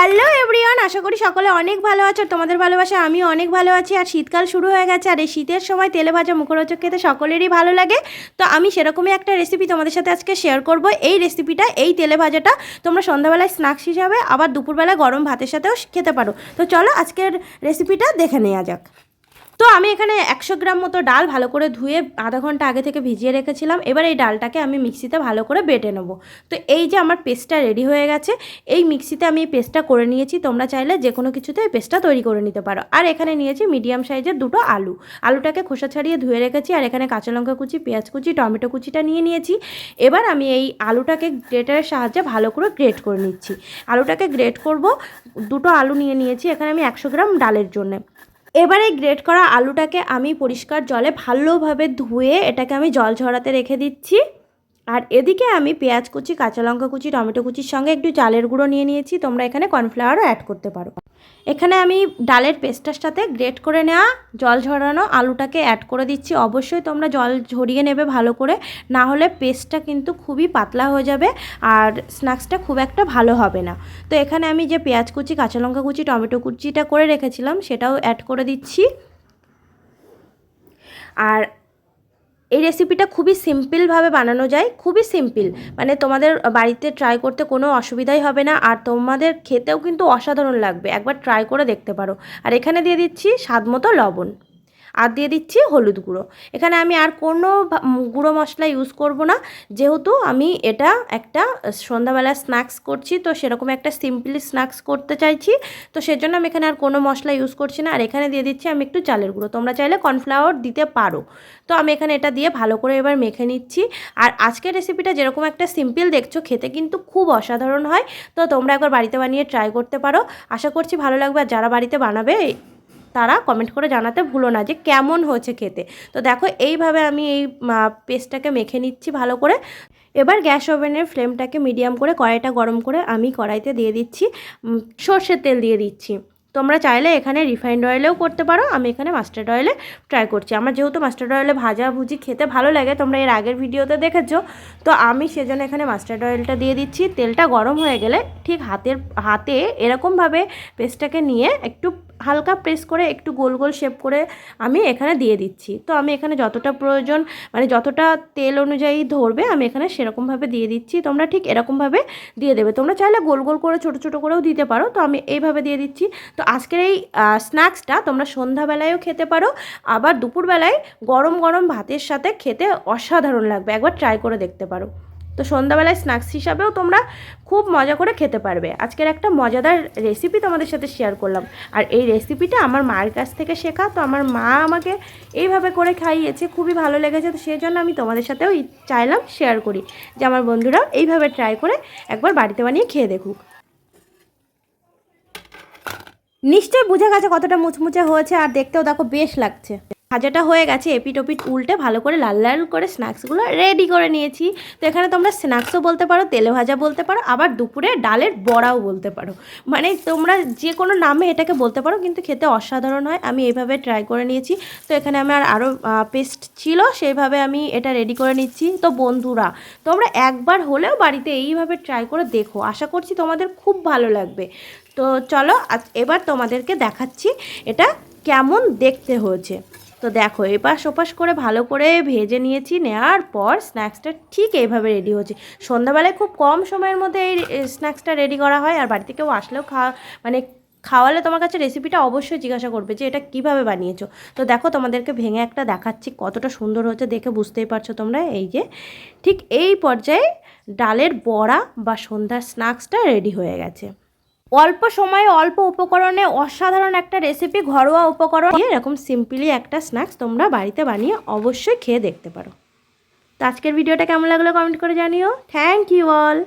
Hello everyone, আশা করি সকলে অনেক ভালো আছো। তোমাদের ভালোবাসা আমিও অনেক ভালো আছি। আর শীতকাল শুরু হয়ে গেছে, আর এই শীতের সময় তেলে ভাজা মুখরোচক খেতে সকলেরই ভালো লাগে। তো আমি সেরকমই একটা রেসিপি তোমাদের সাথে আজকে শেয়ার করব। এই রেসিপিটা, এই তেলে ভাজাটা তোমরা সন্ধ্যাবেলায় স্ন্যাক্স হিসাবে আবার দুপুরবেলায় গরম ভাতের সাথেও খেতে পারো। তো চলো আজকের রেসিপিটা দেখে নেওয়া যাক। তো আমি এখানে 100 গ্রাম মতো ডাল ভালো করে ধুয়ে আধা ঘন্টা আগে থেকে ভিজিয়ে রেখেছিলাম। এবার এই ডালটাকে আমি মিক্সিতে ভালো করে বেটে নেব। তো এই যে আমার পেস্টটা রেডি হয়ে গেছে, এই মিক্সিতে আমি এই পেস্টটা করে নিয়েছি। তোমরা চাইলে যে কোনো কিছুতে এই পেস্টটা তৈরি করে নিতে পারো। আর এখানে নিয়েছি মিডিয়াম সাইজের দুটো আলুটাকে খোসা ছাড়িয়ে ধুয়ে রেখেছি। আর এখানে কাঁচা লঙ্কা কুচি, পেঁয়াজ কুচি, টমেটো কুচিটা নিয়েছি। এবার আমি এই আলুটাকে গ্রেটারের সাহায্যে ভালো করে গ্রেট করে নিচ্ছি। আলুটাকে গ্রেট করব, দুটো আলু নিয়েছি এখানে আমি 100 গ্রাম ডালের জন্য। এবার এই গ্রেট করা আলুটাকে আমি পরিষ্কার জলে ভালোভাবে ধুয়ে এটাকে আমি জল ঝরাতে রেখে দিচ্ছি। আর এদিকে আমি পেঁয়াজ কুচি, কাঁচা লঙ্কা কুচি, টমেটো কুচির সঙ্গে একটু চালের গুঁড়ো নিয়েছি। তোমরা এখানে কর্নফ্লাওয়ারও অ্যাড করতে পারো। এখানে আমি ডালের পেস্টটার সাথে গ্রেট করে নেওয়া জল ঝরানো আলুটাকে অ্যাড করে দিচ্ছি। অবশ্যই তোমরা জল ঝরিয়ে নেবে ভালো করে, না হলে পেস্টটা কিন্তু খুবই পাতলা হয়ে যাবে আর স্ন্যাক্সটা খুব একটা ভালো হবে না। তো এখানে আমি যে পেঁয়াজ কুচি, কাঁচা লঙ্কা কুচি, টমেটো কুচিটা করে রেখেছিলাম সেটাও অ্যাড করে দিচ্ছি। আর এই রেসিপিটা খুবই সিম্পলভাবে বানানো যায়, খুবই সিম্পল, মানে তোমাদের বাড়িতে ট্রাই করতে কোনো অসুবিধাই হবে না। আর তোমাদের খেতেও কিন্তু অসাধারণ লাগবে, একবার ট্রাই করে দেখতে পারো। আর এখানে দিয়ে দিচ্ছি স্বাদ মতো লবণ, আর দিয়ে দিচ্ছি হলুদ গুঁড়ো। এখানে আমি আর কোনো গুঁড়ো মশলা ইউজ করব না, যেহেতু আমি এটা একটা সন্ধ্যাবেলা স্ন্যাক্স করছি, তো সেরকম একটা সিম্পলি স্ন্যাক্স করতে চাইছি। তো সেজন্য আমি এখানে আর কোনো মশলা ইউজ করছি না। আর এখানে দিয়ে দিচ্ছি আমি একটু চালের গুঁড়ো, তোমরা চাইলে কর্নফ্লাওয়ার দিতে পারো। তো আমি এখানে এটা দিয়ে ভালো করে এবার মেখে নিচ্ছি। আর আজকের রেসিপিটা যেরকম একটা সিম্পল দেখছো, খেতে কিন্তু খুব অসাধারণ হয়। তো তোমরা একবার বাড়িতে বানিয়ে ট্রাই করতে পারো, আশা করছি ভালো লাগবে। আর যারা বাড়িতে বানাবে তারা কমেন্ট করে জানাতে ভুলো না যে কেমন হয়েছে খেতে। তো দেখো এইভাবে আমি এই পেস্টটাকে মেখে নিচ্ছি ভালো করে। এবার গ্যাস ওভেনের ফ্লেমটাকে মিডিয়াম করে কড়াইটা গরম করে আমি কড়াইতে দিয়ে দিচ্ছি সর্ষের তেল দিয়ে দিচ্ছি। তোমরা চাইলে এখানে রিফাইন্ড অয়েলেও করতে পারো, আমি এখানে মাস্টার্ড অয়েলে ট্রাই করছি। আমার যেহেতু মাস্টার্ড অয়েলে ভাজাভুজি খেতে ভালো লাগে, তোমরা এর আগের ভিডিওতে দেখেছো, তো আমি সেজন্য এখানে মাস্টার্ড অয়েলটা দিয়ে দিচ্ছি। তেলটা গরম হয়ে গেলে ঠিক হাতে এরকমভাবে পেস্টটাকে নিয়ে একটু হালকা প্রেস করে একটু গোল গোল শেপ করে আমি এখানে দিয়ে দিচ্ছি। তো আমি এখানে যতটা প্রয়োজন, মানে যতটা তেল অনুযায়ী ধরবে আমি এখানে সেরকমভাবে দিয়ে দিচ্ছি। তোমরা ঠিক এরকমভাবে দিয়ে দেবে। তোমরা চাইলে গোল গোল করে ছোটো ছোটো করেও দিতে পারো, তো আমি এইভাবে দিয়ে দিচ্ছি। তো আজকের এই স্ন্যাক্সটা তোমরা সন্ধ্যাবেলায়ও খেতে পারো, আবার দুপুরবেলায় গরম গরম ভাতের সাথে খেতে অসাধারণ লাগবে, একবার ট্রাই করে দেখতে পারো। তো সন্ধ্যাবেলায় স্ন্যাক্স হিসাবেও তোমরা খুব মজা করে খেতে পারবে। আজকের একটা মজাদার রেসিপি তোমাদের সাথে শেয়ার করলাম। আর এই রেসিপিটা আমার মায়ের কাছ থেকে শেখা। তো আমার মা আমাকে এইভাবে করে খাইয়েছে, খুবই ভালো লেগেছে। তো সেই জন্য আমি তোমাদের সাথেও চাইলাম শেয়ার করি, যে আমার বন্ধুরাও এইভাবে ট্রাই করে একবার বাড়িতে বানিয়ে খেয়ে দেখুক। নিশ্চয়ই বুঝে গেছে কতটা মুচমুচে হয়েছে, আর দেখতেও দেখো বেশ লাগছে। ভাজাটা হয়ে গেছে, এপিট ওপিট উল্টে ভালো করে লাল লাল করে স্ন্যাক্সগুলো রেডি করে নিয়েছি। তো এখানে তোমরা স্ন্যাক্সও বলতে পারো, তেলে ভাজা বলতে পারো, আবার দুপুরে ডালের বড়াও বলতে পারো, মানে তোমরা যে কোনো নামে এটাকে বলতে পারো, কিন্তু খেতে অসাধারণ হয়। আমি এইভাবে ট্রাই করে নিয়েছি। তো এখানে আমার আরও পেস্ট ছিল, সেইভাবে আমি এটা রেডি করে নিচ্ছি। তো বন্ধুরা, তোমরা একবার হলেও বাড়িতে এইভাবে ট্রাই করে দেখো, আশা করছি তোমাদের খুব ভালো লাগবে। তো চলো এবার তোমাদেরকে দেখাচ্ছি এটা কেমন দেখতে হয়েছে। তো দেখো এপাশ ওপাশ করে ভালো করে ভেজে নিয়েছি, নেওয়ার পর স্ন্যাক্সটা ঠিক এইভাবে রেডি হচ্ছে। সন্ধ্যাবেলায় খুব কম সময়ের মধ্যে এই স্ন্যাক্সটা রেডি করা হয়। আর বাড়িতে কেউ আসলেও খাওয়ালে তোমার কাছে রেসিপিটা অবশ্যই জিজ্ঞাসা করবে যে এটা কিভাবে বানিয়েছো। তো দেখো তোমাদেরকে ভেঙে একটা দেখাচ্ছি কতটা সুন্দর হচ্ছে, দেখে বুঝতেই পারছো তোমরা। এই যে ঠিক এই পর্যায়ে ডালের বড়া বা সন্ধ্যার স্ন্যাক্সটা রেডি হয়ে গেছে। অল্প সময়ে অল্প উপকরণে অসাধারণ একটা রেসিপি, ঘরোয়া উপকরণ দিয়ে এরকম সিম্পলি একটা স্ন্যাক্স তোমরা বাড়িতে বানিয়ে অবশ্যই খেয়ে দেখতে পারো। তো আজকের ভিডিওটা কেমন লাগলো কমেন্ট করে জানিও। Thank you all.